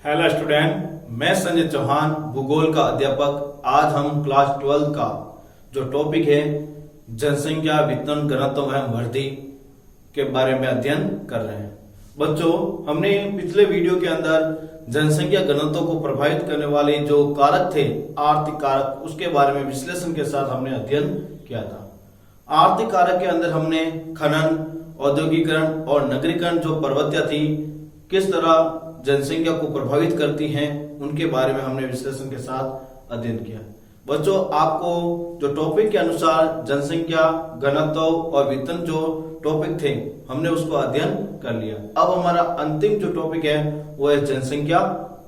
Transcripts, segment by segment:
Hello student, मैं संजय चौहान, भूगोल का अध्यापक। आज हम क्लास 12 का जो टॉपिक है जनसंख्या, वितरण, घनत्व एवं वृद्धि के बारे में अध्ययन कर रहे हैं। बच्चों, हमने पिछले वीडियो के अंदर जनसंख्या घनत्व को प्रभावित करने वाले जो कारक थे, आर्थिक कारक, उसके बारे में विश्लेषण के साथ हमने अध्ययन किया था। आर्थिक कारक के अंदर हमने खनन, औद्योगिकरण और नगरीकरण जो प्रवृत्तियां थी किस तरह जनसंख्या को प्रभावित करती हैं, उनके बारे में हमने विश्लेषण के साथ अध्ययन किया। बच्चों, आपको जो टॉपिक के अनुसार जनसंख्या, घनत्व और वितरण जो टॉपिक थे, हमने उसको अध्ययन कर लिया। अब हमारा अंतिम जो टॉपिक है वो है जनसंख्या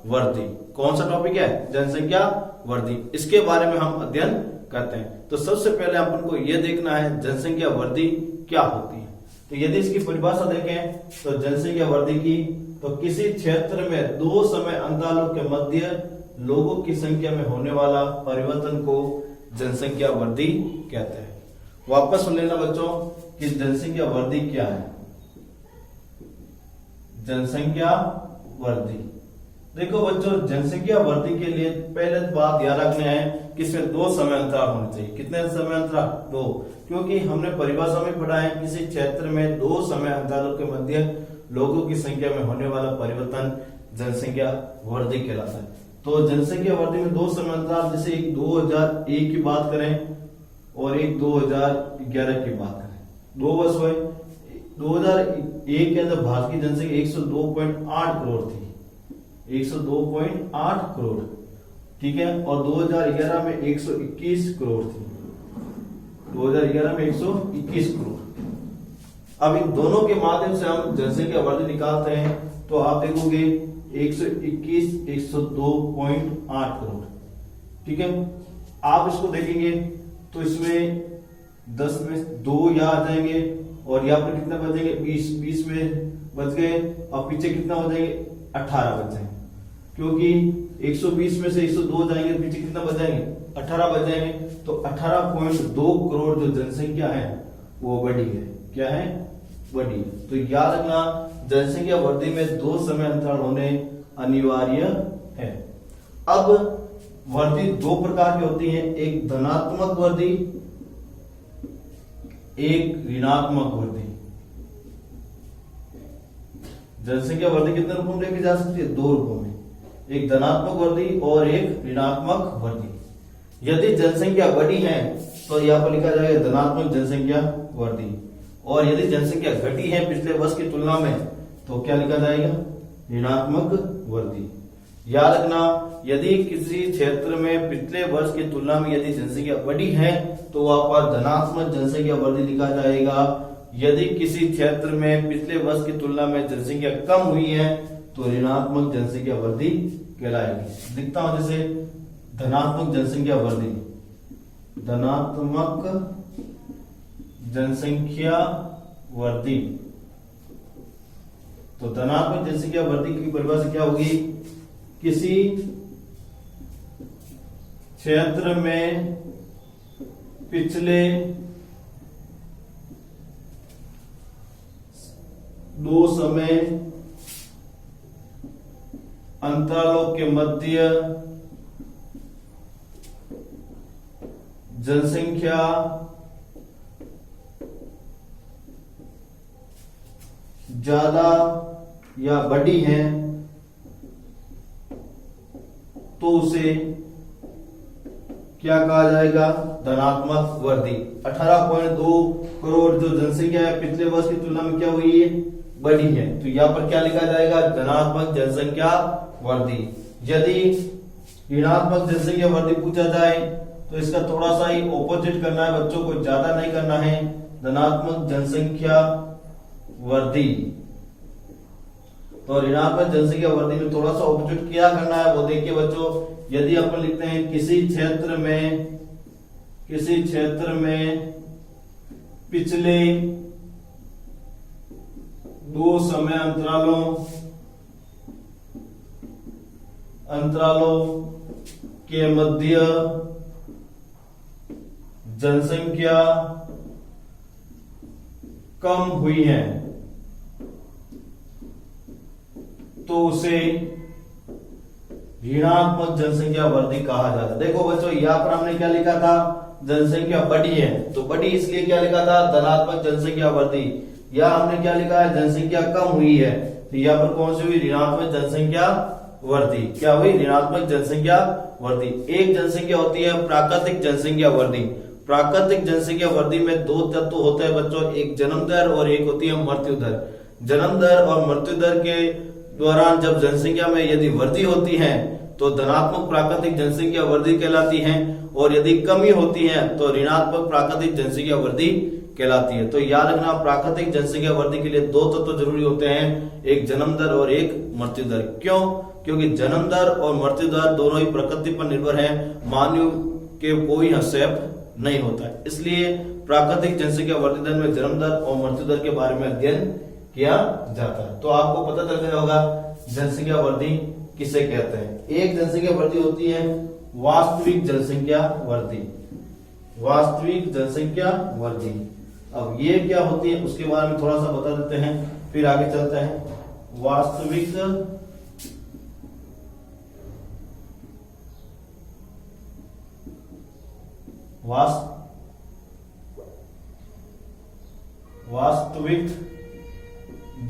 वृद्धि। कौन सा टॉपिक है? जनसंख्या वृद्धि। इसके बारे में हम अध्ययन करते हैं। तो सबसे पहले अपन को यह देखना है जनसंख्या वृद्धि क्या होती है। तो यदि इसकी परिभाषा देखें तो जनसंख्या वृद्धि की तो किसी क्षेत्र में दो समय अंतरालों के मध्य लोगों की संख्या में होने वाला परिवर्तन को जनसंख्या वृद्धि कहते हैं। वापस सुन लेना बच्चों कि जनसंख्या वृद्धि क्या है। जनसंख्या वृद्धि, देखो बच्चों, जनसंख्या वृद्धि के लिए पहले बात याद रखना है कि इसमें दो समय अंतराल होने चाहिए। कितने समय अंतराल? दो। क्योंकि हमने परिभाषा में पढ़ा है किसी क्षेत्र में दो समय अंतरालों के मध्य लोगों की संख्या में होने वाला परिवर्तन जनसंख्या वृद्धि कहलाता है। तो जनसंख्या वृद्धि में दो समय अंतराल, जैसे एक 2001 की बात करें और एक 2011 की बात करें, 2 वर्ष हुए। 2001 के अंदर भारत की जनसंख्या 102.8 करोड़ थी, 102.8 करोड़, ठीक है। और 2011 में 121 करोड़ थी, 2011 में 121 करोड़। अब इन दोनों के माध्यम से हम जनसंख्या वृद्धि निकालते हैं तो आप देखोगे 121, 102.8 करोड़, ठीक है। आप इसको देखेंगे तो इसमें 10 में 2 यहाँ आ जाएंगे और यहाँ पर कितना बचेंगे? 20 में बच गए और पीछे कितना हो जाएंगे? 18 बच जाएंगे। क्योंकि 120 में से 102 जाएंगे, पीछे कितना बच जाएंगे? 18 बच जाएंगे। तो 18.2 करोड़ जो जनसंख्या है वो बढ़ी है। क्या है? बढ़ी। तो याद रखना जनसंख्या वृद्धि में दो समय अंतराल होने अनिवार्य है। अब वृद्धि दो प्रकार की होती है, एक धनात्मक वृद्धि, एक ऋणात्मक वृद्धि। जनसंख्या वृद्धि कितने रूपों में देखी जा सकती है? दो रूपों में, एक धनात्मक वृद्धि और एक ऋणात्मक वृद्धि। यदि जनसंख्या बढ़ी है तो यहां पर लिखा जाएगा धनात्मक जनसंख्या वृद्धि, और यदि जनसंख्या घटी है पिछले वर्ष की तुलना में तो क्या लिखा जाएगा? ऋणात्मक वृद्धि। याद रखना, यदि किसी क्षेत्र में पिछले वर्ष की तुलना में यदि जनसंख्या बढ़ी है तो वहां पर धनात्मक जनसंख्या वृद्धि लिखा जाएगा। यदि किसी क्षेत्र में पिछले वर्ष की तुलना में जनसंख्या कम हुई है तो ऋणात्मक जनसंख्या वृद्धि कहलाएगी। दिखता हूं जैसे धनात्मक जनसंख्या वृद्धि, धनात्मक जनसंख्या वृद्धि। तो धनात्मक जनसंख्या वृद्धि की परिभाषा क्या होगी? किसी क्षेत्र में पिछले दो समय अंतरालों के मध्य जनसंख्या ज्यादा या बड़ी है तो उसे क्या कहा जाएगा? धनात्मक वृद्धि। 18.2 करोड़ जो जनसंख्या है पिछले वर्ष की तुलना में क्या हुई है? बढ़ी है। तो यहां पर क्या लिखा जाएगा? धनात्मक जनसंख्या वृद्धि। यदि ऋणात्मक जनसंख्या वृद्धि पूछा जाए तो इसका थोड़ा सा ही ऑपोजिट करना है बच्चों को, ज्यादा नहीं करना है। धनात्मक जनसंख्या वृद्धि। तो ऋणात्मक जनसंख्या वृद्धि में थोड़ा सा ऑपोजिट क्या करना है वो देखिए बच्चों। यदि अपन लिखते हैं किसी क्षेत्र में पिछले दो समय अंतरालों के मध्य जनसंख्या कम हुई है तो उसे ऋणात्मक जनसंख्या वृद्धि कहा जाता है। देखो बच्चों, यहाँ पर हमने क्या लिखा था, जनसंख्या बढ़ी है, तो बढ़ी इसलिए क्या लिखा था, धनात्मक जनसंख्या वृद्धि। या हमने क्या लिखा है, जनसंख्या कम हुई है, तो यहाँ पर कौन सी हुई, ऋणात्मक जनसंख्या वृद्धि। क्या हुई, ऋणात्मक जनसंख्या वृद्धि। एक जनसंख्या होती है प्राकृतिक जनसंख्या वृद्धि। प्राकृतिक जनसंख्या वृद्धि में दो तत्व होते हैं बच्चों, एक जन्म दर और एक होती है मृत्यु दर। जन्म दर और मृत्यु दर के दौरान जब जनसंख्या में यदि वृद्धि होती है तो धनात्मक प्राकृतिक जनसंख्या वृद्धि कहलाती है, और यदि कमी होती है तो ऋणात्मक प्राकृतिक जनसंख्या वृद्धि कहलाती है। तो याद रखना, प्राकृतिक जनसंख्या वृद्धि के लिए दो तत्व जरूरी होते हैं, एक जन्म दर और एक मृत्यु दर। क्यों? क्योंकि जन्म दर और मृत्यु दर दोनों ही प्रकृति पर निर्भर है, मानव के कोई हस्तक्षेप नहीं होता है। इसलिए प्राकृतिक जनसंख्या वृद्धि दर में जन्म दर और मृत्यु दर के बारे में अध्ययन किया जाता है। तो आपको पता चल गया होगा जनसंख्या वृद्धि किसे कहते हैं। एक जनसंख्या वृद्धि होती है वास्तविक जनसंख्या वृद्धि। वास्तविक जनसंख्या वृद्धि, अब ये क्या होती है उसके बारे में थोड़ा सा बता देते हैं, फिर आगे चलते हैं। वास्तविक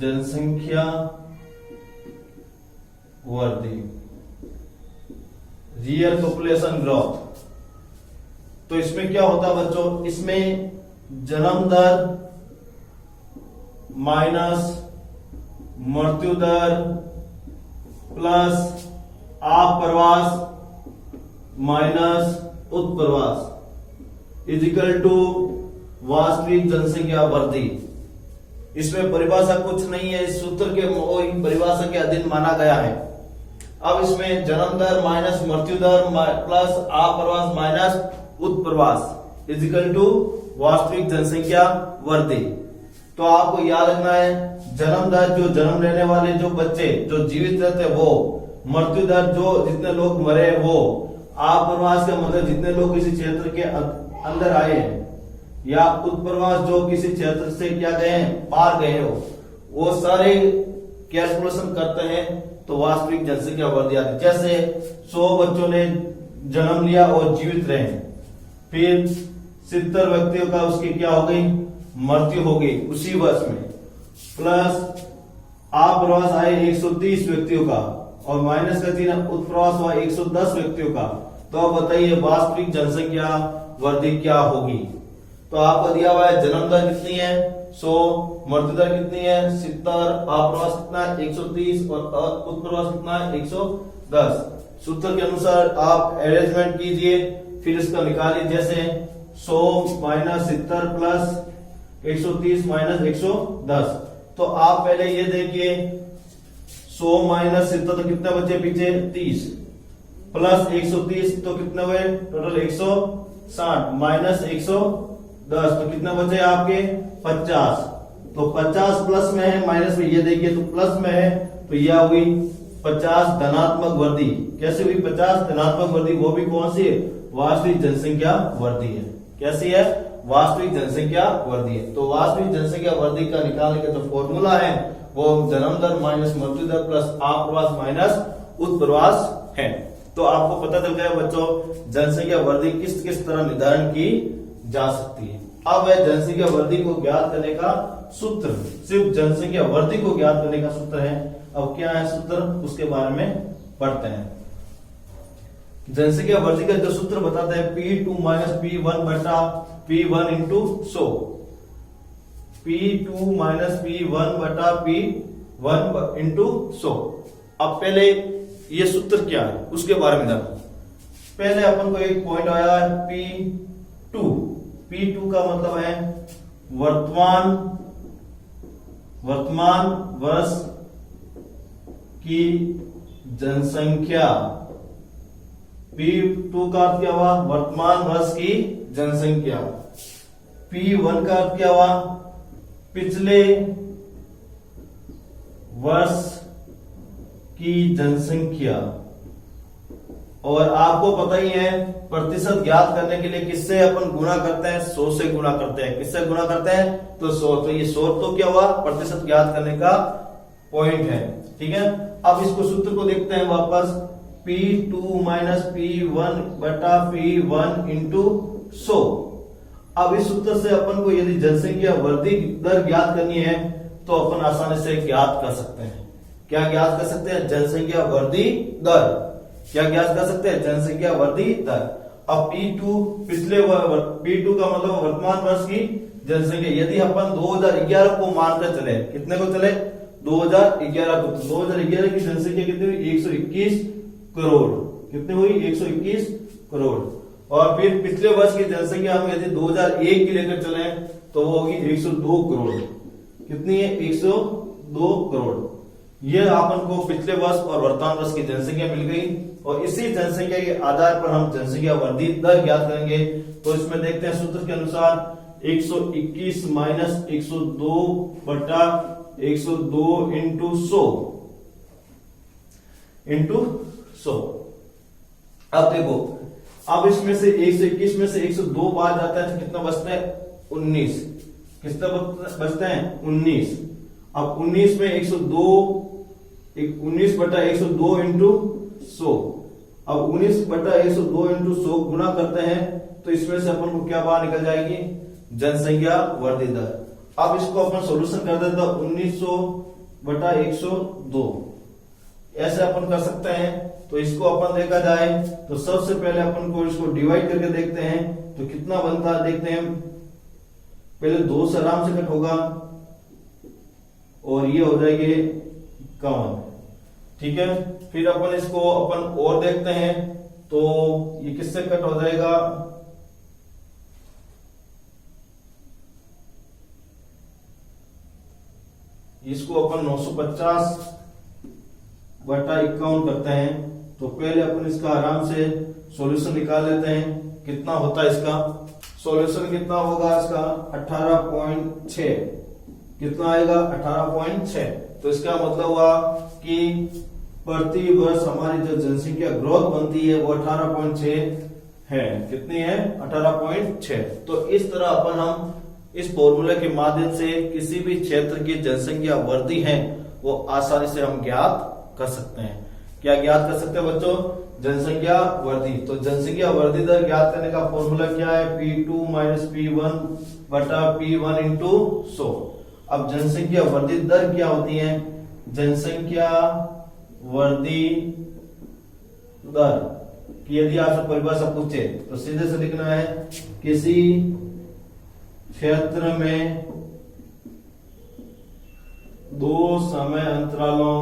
जनसंख्या वृद्धि, रियल पॉपुलेशन ग्रोथ। तो इसमें क्या होता है बच्चों, इसमें जन्म दर माइनस मृत्यु दर प्लस आप्रवास माइनस उत्प्रवास इजिकल टू वास्तविक जनसंख्या वृद्धि। इसमें परिभाषा कुछ नहीं है, इस सूत्र के परिभाषा के अधीन माना गया है। अब इसमें जन्म दर माइनस मृत्यु दर प्लस आप्रवास माइनस उत्प्रवास इजिकल टू वास्तविक जनसंख्या वृद्धि। तो आपको याद रखना है, जन्म दर जो जन्म लेने वाले जो बच्चे जो जीवित रहते वो, मृत्यु दर जो जितने लोग मरे वो, आप्रवास का मतलब जितने लोग किसी क्षेत्र के अंदर आए हैं, या उत्प्रवास जो किसी क्षेत्र से क्या गए हैं, पार गए हो, वो सारे कैलकुलेशन करते हैं तो वास्तविक जनसंख्या वृद्धि आती है। जैसे 100 बच्चों ने जन्म लिया और जीवित रहे, फिर 70 व्यक्तियों का उसकी क्या हो गई, मृत्यु हो गई उसी वर्ष में, प्लस आप्रवास आए 130 व्यक्तियों का, और माइनस का चिन्ह उत्प्रवास हुआ 110 व्यक्तियों का। तो अब बताइए वास्तविक जनसंख्या वृद्धि क्या होगी। तो आपको दिया हुआ है जन्म दर कितनी है 100, मृत्यु दर कितनी है 70, आप्रवास कितना है 130 और उत्प्रवास कितना है 110। सूत्र के अनुसार आप अरेंजमेंट कीजिए, फिर इसका निकालिए। जैसे 100 माइनस 70 प्लस 130 माइनस 110। तो आप पहले ये देखिए 100 माइनस 70 तो कितने बचे पीछे 30, प्लस 130 तो कितने हुए टोटल 160, माइनस 110 तो कितने बचे आपके 50। तो 50 प्लस में है माइनस में, ये देखिए तो प्लस में है, तो यह हुई 50 धनात्मक वृद्धि। कैसे हुई 50 धनात्मक वृद्धि, वो भी कौन सी है, वास्तविक जनसंख्या वृद्धि है। कैसी है, वास्तविक जनसंख्या वृद्धि है। तो वास्तविक जनसंख्या वृद्धि का निकालने का जो फॉर्मूला है वो जन्म दर माइनस मृत्यु दर प्लस आप्रवास माइनस उत्प्रवास है। तो आपको पता चल गया बच्चों जनसंख्या वृद्धि किस किस तरह निर्धारण की जा सकती है। अब है जनसंख्या वृद्धि को ज्ञात करने का सूत्र, सिर्फ जनसंख्या वृद्धि को ज्ञात करने का सूत्र है। अब क्या है सूत्र, उसके बारे में पढ़ते हैं। जनसंख्या वृद्धि का जो सूत्र बताता है P2 माइनस P1 बटा P1 into 100। P2 minus P1 बटा P1 इंटू 100। अब पहले ये सूत्र क्या है उसके बारे में देखो। पहले अपन को एक पॉइंट आया है P2। P2 का मतलब है वर्तमान वर्ष की जनसंख्या। P2 का अर्थ क्या हुआ, वर्तमान वर्ष की जनसंख्या। P1 का अर्थ क्या हुआ, पिछले वर्ष की जनसंख्या। और आपको पता ही है प्रतिशत ज्ञात करने के लिए किससे अपन गुणा करते हैं, 100 से गुणा करते हैं। किससे गुणा करते हैं तो 100। तो ये 100 तो क्या हुआ, प्रतिशत ज्ञात करने का पॉइंट है। ठीक है, अब इसको सूत्र को देखते हैं वापस। P2 माइनस P1 बटा P1 इंटू 100। अब इस सूत्र से अपन को यदि जनसंख्या वृद्धि दर ज्ञात करनी है तो अपन आसानी से ज्ञात कर सकते हैं। क्या ज्ञात कर सकते हैं? जनसंख्या वृद्धि दर। क्या ज्ञात कर सकते हैं? जनसंख्या वृद्धि दर। अब P2 P2 का मतलब वर्तमान वर्ष की जनसंख्या। यदि अपन 2011 को मानकर चले, कितने को चले? 2011 को। 2011 की जनसंख्या कितनी हुई? 121 करोड़। कितनी हुई? 121 करोड़। और फिर पिछले वर्ष की जनसंख्या हम यदि 2001 की लेकर चले तो वो होगी 102 करोड़। कितनी है? 102 करोड़। ये अपन को पिछले वर्ष और वर्तमान वर्ष की जनसंख्या मिल गई और इसी जनसंख्या के आधार पर हम जनसंख्या वृद्धि दर ज्ञात करेंगे। तो इसमें देखते हैं सूत्र के अनुसार 121 माइनस 102 बटा 102 इंटू 100 इंटू 100। अब देखो, अब इसमें से 121 में से 102 बाहर जाता है तो कितना बचता है? 19। कितना बचता है? 19। अब 19 में 19 बटा 102 इंटू 100। अब 19 बटा 102 इंटू 100 गुना करते हैं तो इसमें से अपन को क्या बाहर निकल जाएगी? जनसंख्या वृद्धि दर। अब इसको अपन सॉल्यूशन कर देते हैं 1900 बटा 102। ऐसे अपन कर सकते हैं। तो इसको अपन देखा जाए तो सबसे पहले अपन को इसको डिवाइड करके देखते हैं तो कितना बनता है देखते हैं। पहले 2 से आराम से कट होगा और ये हो जाएंगे 51। ठीक है, फिर अपन इसको अपन और देखते हैं तो ये किससे कट हो जाएगा? इसको अपन 950 बटा 51 करते हैं। तो पहले अपन इसका आराम से सॉल्यूशन निकाल लेते हैं। कितना होता है इसका सॉल्यूशन? कितना होगा इसका? 18.6। कितना आएगा? 18.6। तो इसका मतलब हुआ कि प्रति वर्ष हमारी जो जनसंख्या ग्रोथ बनती है वो 18.6 है। कितनी है? 18.6। तो इस तरह अपन हम इस फॉर्मूले के माध्यम से किसी भी क्षेत्र की जनसंख्या वृद्धि है वो आसानी से हम ज्ञात कर सकते हैं। क्या ज्ञात कर सकते हैं बच्चों? जनसंख्या वृद्धि। तो जनसंख्या वृद्धि दर ज्ञात करने का फॉर्मूला क्या है? P2 माइनस P1 बटा P1 इंटू 100। अब जनसंख्या वृद्धि दर क्या होती है? जनसंख्या वृद्धि दर की यदि आपसे परिभाषा पूछे तो सीधे से लिखना है किसी क्षेत्र में 2 समय अंतरालों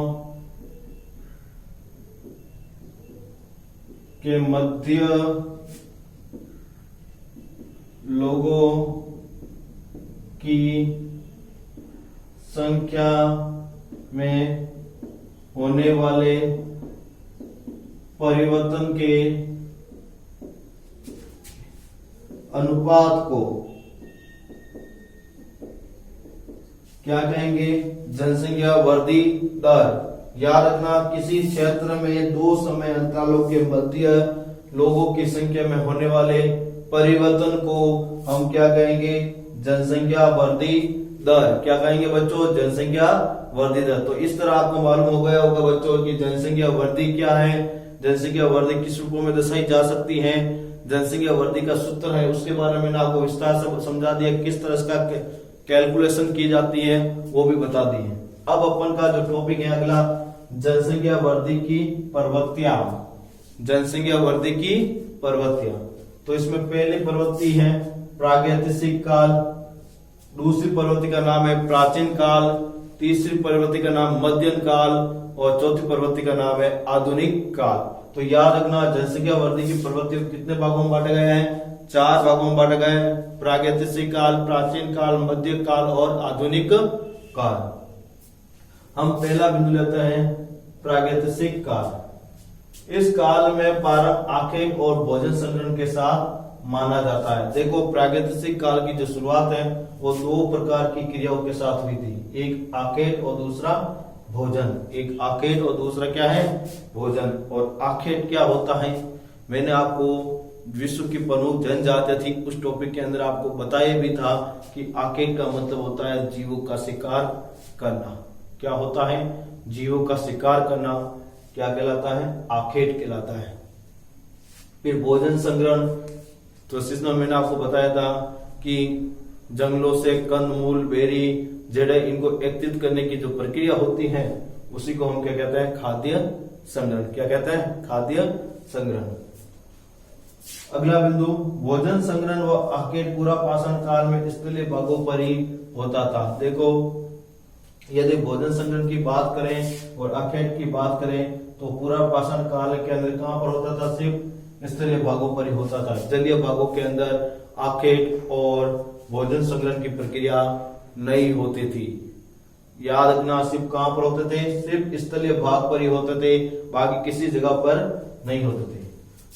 के मध्य लोगों की संख्या में होने वाले परिवर्तन के अनुपात को क्या कहेंगे? जनसंख्या वृद्धि दर। याद रखना, किसी क्षेत्र में 2 समय अंतरालों के मध्य लोगों की संख्या में होने वाले परिवर्तन को हम क्या कहेंगे? जनसंख्या वृद्धि दर। क्या कहेंगे बच्चों? जनसंख्या वृद्धि दर। तो इस तरह आपको मालूम हो गया होगा बच्चों कि जनसंख्या वृद्धि क्या है, जनसंख्या वृद्धि किस रूपों में दर्शाई जा सकती है, जनसंख्या वृद्धि का सूत्र है उसके बारे में आपको विस्तार से समझा दिया, किस तरह इसका कैलकुलेशन की जाती है वो भी बता दी है। अब अपन का जो टॉपिक है अगला, जनसंख्या वृद्धि की प्रवृत्तियां। जनसंख्या वृद्धि की प्रवृत्तियां। तो इसमें पहली प्रवृत्ति है प्रागैतिहासिक काल, दूसरी प्रवृत्ति का नाम है प्राचीन काल, तीसरी प्रवृत्ति का नाम मध्यम काल और चौथी प्रवृत्ति का नाम है आधुनिक काल। तो याद रखना, जनसंख्या वृद्धि की प्रवृत्ति को कितने भागों में बांटे गए हैं? 4 भागों में बांटे गए हैं। प्रागैतिहासिक काल, प्राचीन काल, मध्य काल और आधुनिक काल। हम पहला बिंदु लेते हैं प्रागैतिहासिक काल। इस काल में प्रारंभ आखेट और भोजन संग्रहण के साथ माना जाता है। देखो, प्रागैतिहासिक काल की जो शुरुआत है वो 2 प्रकार की क्रियाओं के साथ हुई थी, एक आखेट और दूसरा भोजन। एक आखेट और दूसरा क्या है? भोजन। और आखेट क्या होता है मैंने आपको विश्व की प्रमुख जनजातियां थी उस टॉपिक के अंदर आपको बताया भी था कि आखेट का मतलब होता है जीवों का शिकार करना। क्या होता है? जीवों का शिकार करना। क्या कहलाता है? आखेट कहलाता है। फिर भोजन संग्रहण, तो इसमें मैंने आपको बताया था कि जंगलों से कंदमूल, बेरी, जड़ें, इनको एकत्रित करने की जो प्रक्रिया होती है उसी को हम क्या कहते हैं? खाद्य संग्रहण। क्या कहते हैं? खाद्य संग्रहण। अगला बिंदु, भोजन संग्रहण व आखेट पूरा पाषाण काल में स्थलीय भागों पर ही होता था। देखो, यदि भोजन संग्रहण की बात करें और आखेट की बात करें तो पूरा पाषाण काल के अंदर कहां पर होता था? सिर्फ स्थलीय भागों पर ही होता था। जलीय भागों के अंदर आखेट और भोजन संग्रहण की प्रक्रिया नहीं होती थी। याद रखना, सिर्फ कहां पर होते थे? सिर्फ स्थलीय भाग पर ही होते थे, बाकी किसी जगह पर नहीं होते थे।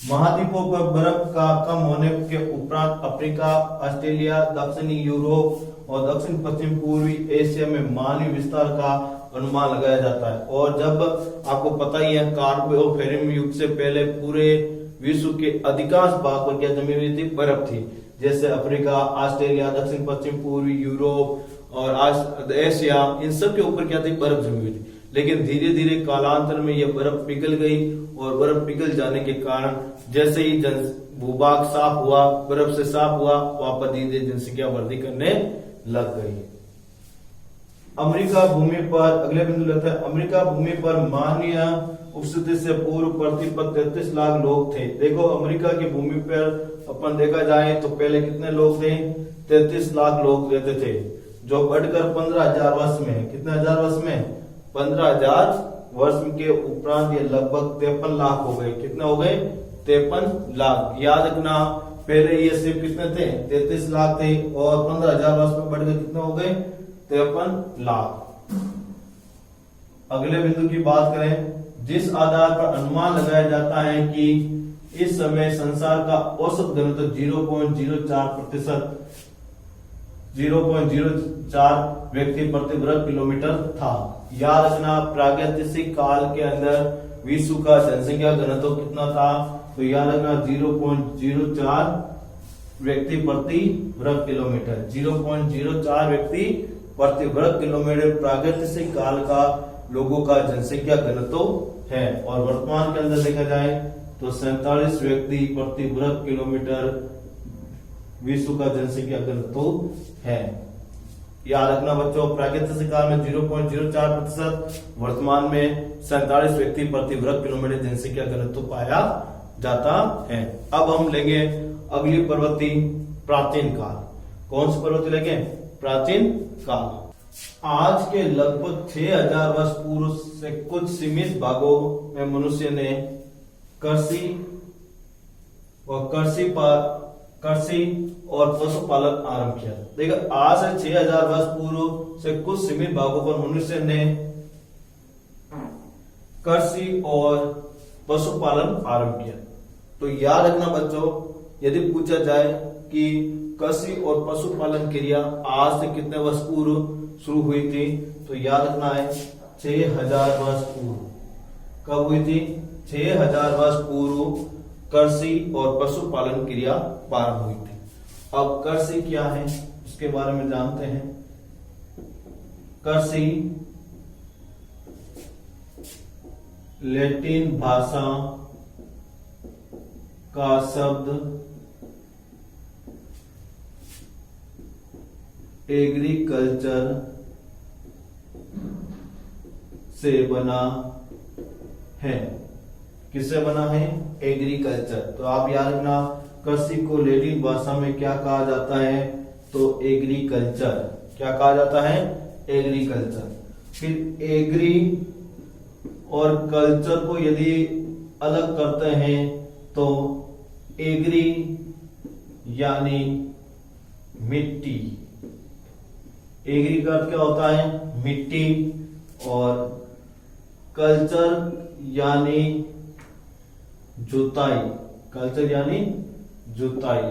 महाद्वीपों पर बर्फ का कम होने के उपरांत अफ्रीका, ऑस्ट्रेलिया, दक्षिणी यूरोप और दक्षिण पश्चिम पूर्वी एशिया में मानवीय विस्तार का अनुमान लगाया जाता है। और जब आपको पता ही है, कार्बोफेरम युग से पहले पूरे विश्व के अधिकांश भाग पर क्या जमी हुई थी? बर्फ थी। जैसे अफ्रीका, ऑस्ट्रेलिया, दक्षिण पश्चिम पूर्वी यूरोप और एशिया, इन सब के ऊपर क्या थी? बर्फ जमी हुई थी। लेकिन धीरे धीरे कालांतर में यह बर्फ पिघल गई और बर्फ पिघल जाने के कारण जैसे ही भूभाग साफ हुआ, बर्फ से साफ हुआ, वहां पर धीरे धीरे जनसंख्या वृद्धि करने लग गई। अमेरिका भूमि पर, अगले बिंदु लेते हैं, अमेरिका भूमि पर मानवीय उपस्थिति से पूर्व पृथ्वी पर 33 लाख लोग थे। देखो, अमेरिका की भूमि पर अपन देखा जाए तो पहले कितने लोग थे? 33 लाख लोग रहते थे, जो बढ़कर 15,000 वर्ष में, कितने हजार वर्ष में? 15,000 वर्ष के उपरांत ये लगभग 53 लाख हो गए। कितने हो गए? 53 लाख। याद रखना, पहले ये सिर्फ कितने थे? 33 लाख थे और 15,000 वर्ष में बढ़ गए कितने हो गए? 53 लाख। अगले बिंदु की बात करें, जिस आधार पर अनुमान लगाया जाता है कि इस समय संसार का औसत घनत्व 0.04% 0.04 व्यक्ति प्रति वर्ग किलोमीटर था। याद रखना, प्रागैतिहासिक काल के अंदर विश्व का जनसंख्या घनत्व कितना था? तो याद रखना 0.04 व्यक्ति प्रति वर्ग किलोमीटर। 0.04 व्यक्ति प्रति वर्ग किलोमीटर प्रागैतिहासिक काल का लोगों का जनसंख्या घनत्व है। और वर्तमान के अंदर देखा जाए तो 47 व्यक्ति प्रति वर्ग किलोमीटर विश्व का जनसंख्या घनत्व है। याद रखना बच्चों, प्रागैतिहासिक काल में 0.04%, वर्तमान में 47 व्यक्ति प्रति वर्ग किलोमीटर जनसंख्या घनत्व पाया जाता है। अब हम लेंगे अगली प्रवृत्ति, प्राचीन काल। कौन सी प्रवृत्ति लेंगे? प्राचीन काल। आज के लगभग 6000 वर्ष पूर्व से कुछ सीमित भागों में मनुष्य ने कृषि और पशुपालन आरंभ किया। देखो, आज से 6000 वर्ष पूर्व से कुछ सीमित भागों पर मनुष्य ने कृषि और पशुपालन आरंभ किया। तो याद रखना बच्चों, यदि पूछा जाए कि कृषि और पशुपालन क्रिया आज से कितने वर्ष पूर्व शुरू हुई थी, तो याद रखना है 6000 वर्ष पूर्व। कब हुई थी? 6000 वर्ष पूर्व कृषि और पशुपालन क्रिया प्रारंभ हुई थी। अब कृषि क्या है उसके बारे में जानते हैं। कृषि लैटिन भाषा का शब्द एग्रीकल्चर से बना है। किससे बना है? एग्रीकल्चर। तो आप याद रखना, कृषि को लैटिन भाषा में क्या कहा जाता है? तो एग्रीकल्चर। क्या कहा जाता है? एग्रीकल्चर। फिर एग्री और कल्चर को यदि अलग करते हैं तो एग्री यानी मिट्टी। एग्री का अर्थ क्या होता है? मिट्टी। और कल्चर यानी जुताई। कल्चर यानी जुताई।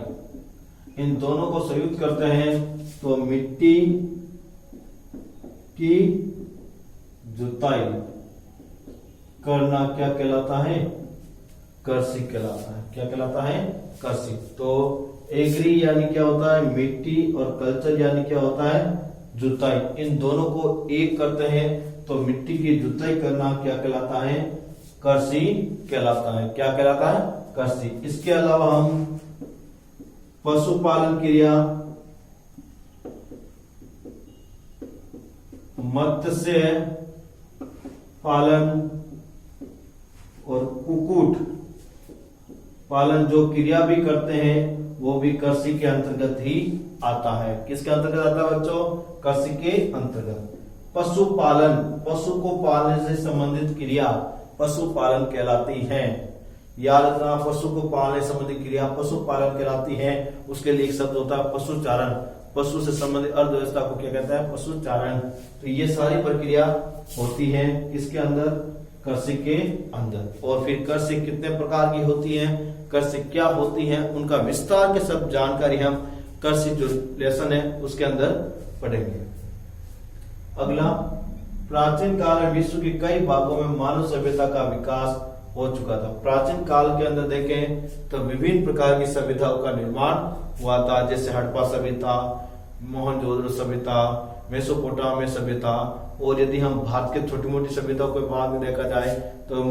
इन दोनों को संयुक्त करते हैं तो मिट्टी की जुताई करना क्या कहलाता है? कृषि कहलाता है। क्या कहलाता है? कृषि। तो एग्री यानी क्या होता है? मिट्टी। और कल्चर यानी क्या होता है? जुताई। इन दोनों को एक करते हैं तो मिट्टी की जुताई करना क्या कहलाता है? कृषि कहलाता है। क्या कहलाता है? कृषि। इसके अलावा हम पशुपालन क्रिया, मत्स्य पालन और कुक्कुट पालन जो क्रिया भी करते हैं वो भी कृषि के अंतर्गत ही आता है। किसके अंतर्गत आता है बच्चों? कृषि के अंतर्गत। पशुपालन, पशु को पालने से संबंधित क्रिया पशुपालन कहलाती है। याद रखना, पशु को पालने संबंधित क्रिया पशुपालन कहलाती है। उसके लिए एक शब्द होता है पशुचारण। पशु से संबंधित अर्थव्यवस्था को क्या कहता है? पशुचारण। तो ये सारी प्रक्रिया होती है किसके अंदर? कृषि के अंदर। और फिर कृषि कितने प्रकार की होती है, कृषि क्या होती है, उनका विस्तार के सब जानकारी हम कृषि जो लेसन है उसके अंदर पढ़ेंगे। अगला, प्राचीन काल में विश्व के कई भागों में मानव सभ्यता का विकास हो चुका था। प्राचीन काल के अंदर देखें तो विभिन्न प्रकार की सभ्यताओं का निर्माण हुआ था, जैसे हड़प्पा सभ्यता, मोहनजोदड़ो सभ्यता, मेसोपोटामिया सभ्यता। और यदि हम भारत के छोटी मोटी सभ्यताओं के बाद में देखा जाए तो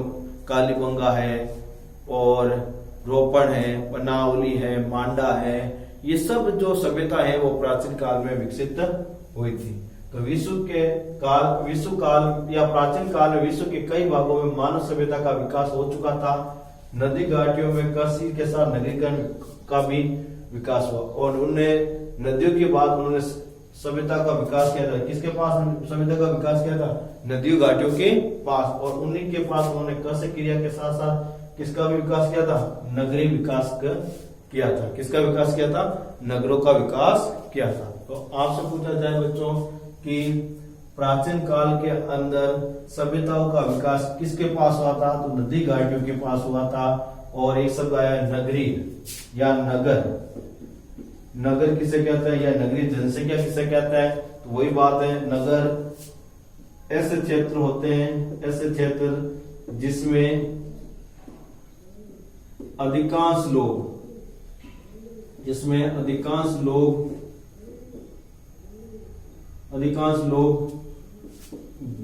कालीबंगा है और रोपण है, बनावली है, मांडा है। ये सब जो सभ्यता है वो प्राचीन काल में विकसित हुई थी। तो विश्व काल या प्राचीन काल में विश्व के कई भागों में मानव सभ्यता का विकास हो चुका था। नदी घाटियों में कृषि के साथ नगरीकरण का भी विकास हुआ और उन्होंने नदियों के बाद उन्होंने सभ्यता का विकास किया था। किसके पास सभ्यता का विकास किया था? नदियों घाटियों के पास। और उन्हीं के पास उन्होंने कृषि क्रिया के साथ साथ किसका भी विकास किया था? नगरीय विकास किया था। किसका विकास किया था? नगरों का विकास किया था। तो आपसे पूछा जाए बच्चों कि प्राचीन काल के अंदर सभ्यताओं का विकास किसके पास हुआ था? तो नदी घाटियों के पास हुआ था। और एक शब्द आया नगरी या नगर। नगर किसे कहता है या नगरीय जनसंख्या किसे कहता है? तो वही बात है, नगर ऐसे क्षेत्र होते हैं, ऐसे क्षेत्र जिसमें अधिकांश लोग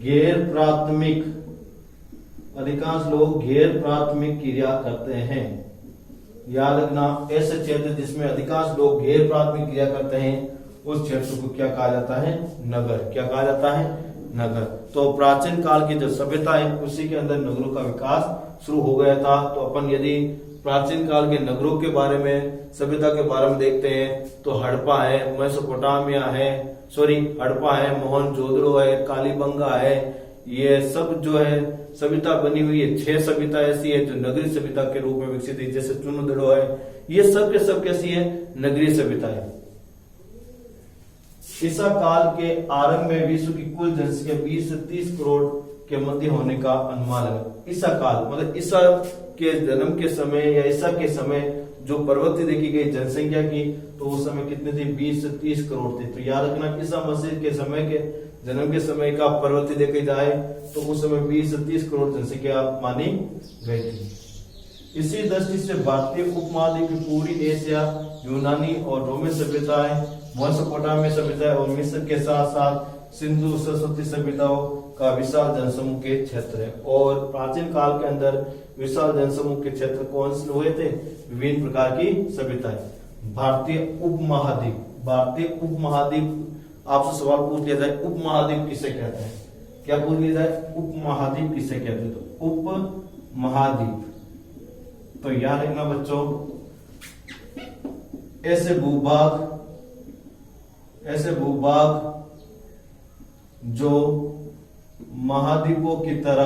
गैर प्राथमिक क्रिया करते हैं। याद रखना, ऐसे क्षेत्र जिसमें अधिकांश लोग गैर प्राथमिक क्रिया करते हैं उस क्षेत्र को क्या कहा जाता है? नगर। क्या कहा जाता है? नगर। तो प्राचीन काल की जो सभ्यता है उसी के अंदर नगरों का विकास शुरू हो गया था। तो अपन यदि प्राचीन काल के नगरों के बारे में, सभ्यता के बारे में देखते हैं तो हड़प्पा है, मेसोपोटामिया है, हड़प्पा है, मोहनजोदड़ो है, कालीबंगा है। ये सब जो है सभ्यता बनी हुई है। 6 सभ्यता ऐसी है जो नगरीय सभ्यता के रूप में विकसित है, जैसे चुनदड़ो है। ये सब के सब कैसी है? नगरीय सभ्यता है। ईसा काल के आरंभ में विश्व की कुल जनसंख्या 20 से 30 करोड़ के मध्य होने का अनुमान है। ईसा काल मतलब ईसा के जन्म के समय या ईसा के समय जो प्रवृत्ति देखी गई जनसंख्या की, तो उस समय कितने थे? 20 से 30 करोड़ थे। तो याद रखना, ईसा मसीह के समय के जन्म के समय का प्रवृत्ति देखी जाए तो उस समय 20 से 30 करोड़ जनसंख्या मानी गई थी। इसी दृष्टि से भारतीय उपमहाद्वीप की पूरी एशिया, यूनानी और रोमन सभ्यताएं, मेसोपोटामिया सभ्यताएं और मिस्र के साथ साथ सिंधु सरस्वती सभ्यताओं का विशाल जनसमूह के क्षेत्र है। और प्राचीन काल के अंदर विशाल जनसमूह के क्षेत्र कौन से हुए थे? विभिन्न प्रकार की सभ्यताएं। भारतीय उपमहाद्वीप आपसे सवाल पूछ लिया जाए, उपमहाद्वीप किसे कहते हैं? क्या पूछ लिया जाए? उपमहाद्वीप किसे कहते हैं? तो उपमहाद्वीप। तो याद रखना बच्चों, ऐसे भूभाग जो महाद्वीपों की तरह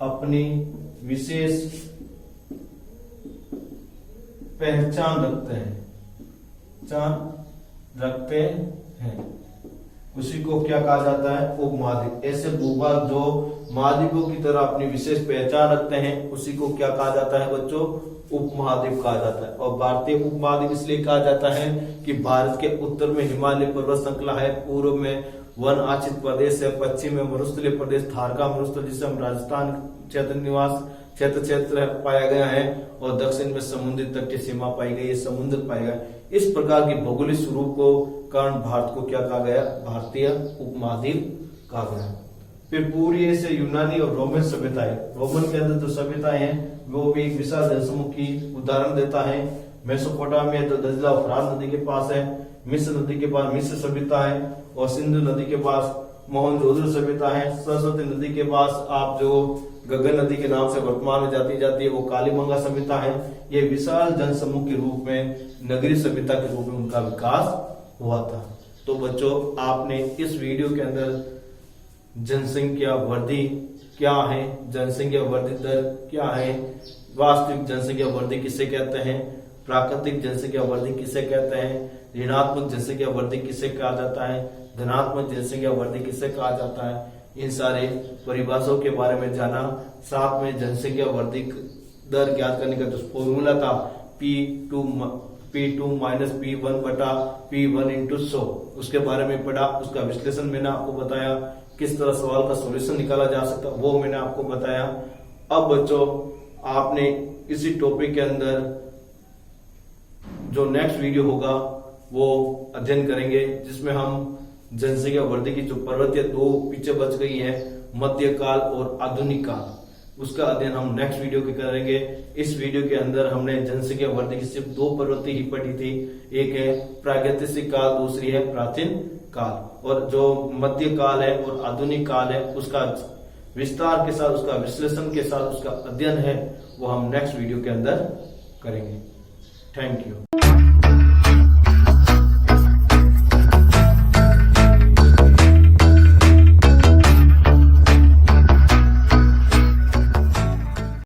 अपनी विशेष पहचान रखते हैं उसी को क्या कहा जाता है? उपमहाद्वीप। ऐसे भूभाग जो महाद्वीपों की तरह अपनी विशेष पहचान रखते हैं उसी को क्या कहा जाता है बच्चों? उपमहाद्वीप कहा जाता है। और भारतीय उपमहाद्वीप इसलिए कहा जाता है कि भारत के उत्तर में हिमालय पर्वत श्रृंखला है, पूर्व में वन आच्छादित प्रदेश है, पश्चिम में मरुस्थलीय प्रदेश थारका मरुस्थल जिसे हम राजस्थान क्षेत्र निवास क्षेत्र पाया गया है और दक्षिण में समुद्री तटीय सीमा पाई गई है, समुद्र पाया गया। इस प्रकार की भौगोलिक स्वरूप को कारण भारत को क्या कहा गया? भारतीय उपमहाद्वीप कहा गया। फिर पूरी ऐसे यूनानी और रोमन सभ्यताएं, रोमन के अंदर जो सभ्यताएं हैं वो भी एक विशाल जनसमूह की उदाहरण देता है। मेसोपोटामिया जो दजला और फरात नदी के पास है, मिस्र नदी के पास मिस्र सभ्यता है और सिंधु नदी के पास मोहनजोदड़ो सभ्यता है। सरस्वती नदी के पास आप जो गगन नदी के नाम से वर्तमान में जाती है वो कालीबंगा सभ्यता है। ये विशाल जनसमूह के रूप में नगरीय सभ्यता के रूप में उनका विकास हुआ था। तो बच्चों, आपने इस वीडियो के अंदर जनसंख्या वृद्धि क्या है, जनसंख्या वृद्धि दर क्या है, वास्तविक जनसंख्या वृद्धि किसे कहते हैं, प्राकृतिक जनसंख्या वृद्धि किसे कहते हैं, ऋणात्मक जनसंख्या वृद्धि किसे कहा जाता है, धनात्मक जनसंख्या वृद्धि किसे कहा जाता है, इन सारे परिभाषाओं के बारे में जाना। साथ में जनसंख्या वृद्धि दर ज्ञात करने का जो फॉर्मूला था P2 माइनस P1 बटा P1 इंटू 100, उसके बारे में पढ़ा। उसका विश्लेषण मैंने आपको बताया, किस तरह सवाल का सॉल्यूशन निकाला जा सकता वो मैंने आपको बताया। अब बच्चों, आपने इसी टॉपिक के अंदर जो नेक्स्ट वीडियो होगा वो अध्ययन करेंगे, जिसमें हम जनसंख्या वृद्धि की जो पर्वतीय दो पीछे बच गई है, मध्यकाल और आधुनिक काल, उसका अध्ययन हम नेक्स्ट वीडियो के करेंगे। इस वीडियो के अंदर हमने जनसंख्या वृद्धि की सिर्फ दो प्रवृत्ति ही पढ़ी थी, एक है प्रागैतिहासिक काल, दूसरी है प्राचीन काल। और जो मध्यकाल है और आधुनिक काल है उसका विस्तार के साथ, उसका विश्लेषण के साथ उसका अध्ययन है वो हम नेक्स्ट वीडियो के अंदर करेंगे। Thank you.